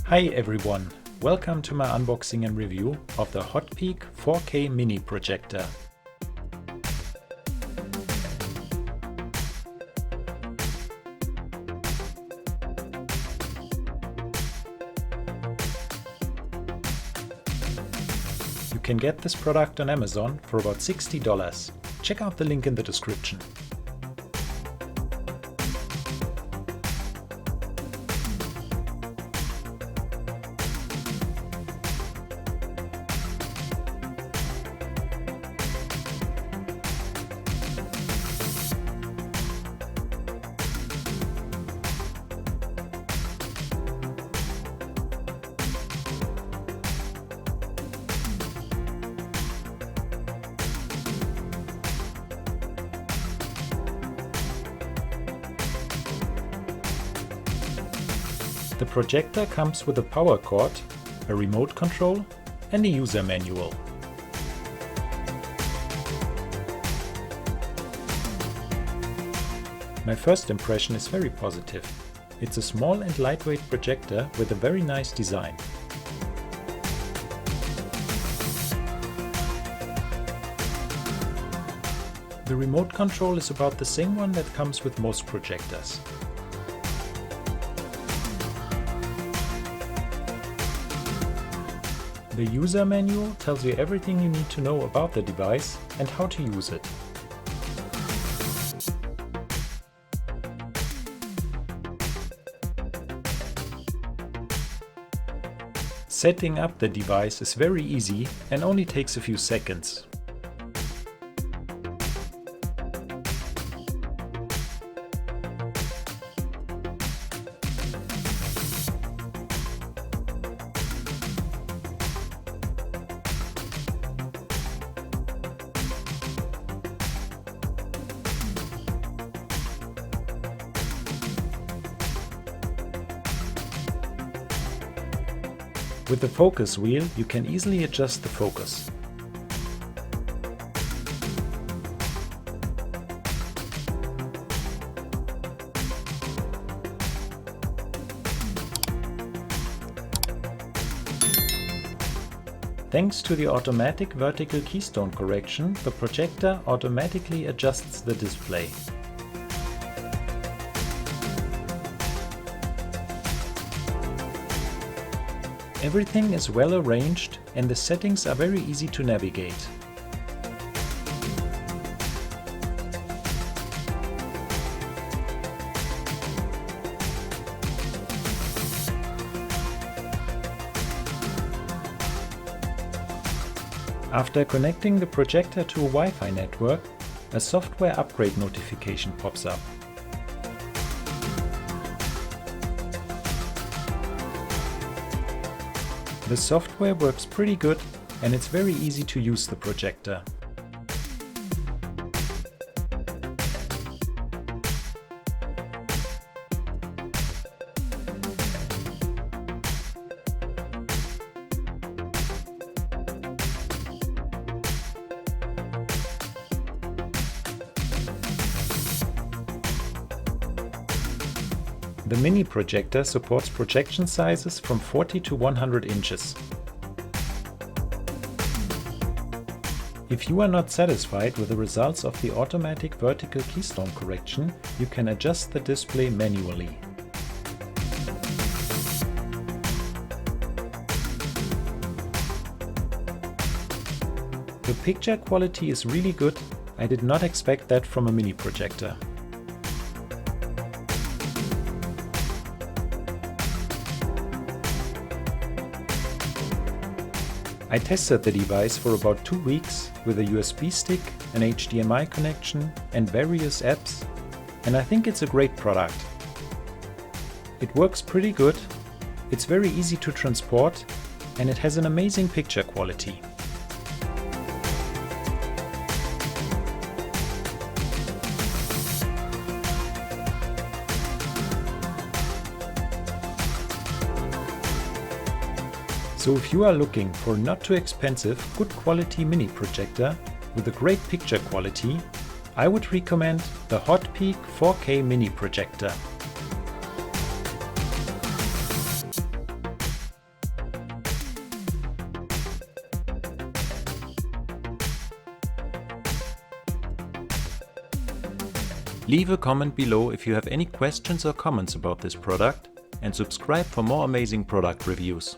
Hi everyone, welcome to my unboxing and review of the HOTPEAK 4K mini projector. You can get this product on Amazon for about $60. Check out the link in the description. The projector comes with a power cord, a remote control and a user manual. My first impression is very positive. It's a small and lightweight projector with a very nice design. The remote control is about the same one that comes with most projectors. The user manual tells you everything you need to know about the device and how to use it. Setting up the device is very easy and only takes a few seconds. With the focus wheel, you can easily adjust the focus. Thanks to the automatic vertical keystone correction, the projector automatically adjusts the display. Everything is well arranged and the settings are very easy to navigate. After connecting the projector to a Wi-Fi network, a software upgrade notification pops up. The software works pretty good and it's very easy to use the projector. The mini projector supports projection sizes from 40 to 100 inches. If you are not satisfied with the results of the automatic vertical keystone correction, you can adjust the display manually. The picture quality is really good. I did not expect that from a mini projector. I tested the device for about 2 weeks with a USB stick, an HDMI connection and various apps, and I think it's a great product. It works pretty good, it's very easy to transport and it has an amazing picture quality. So if you are looking for not too expensive, good quality mini projector with a great picture quality, I would recommend the HOTPEAK 4K mini projector. Leave a comment below if you have any questions or comments about this product, and subscribe for more amazing product reviews.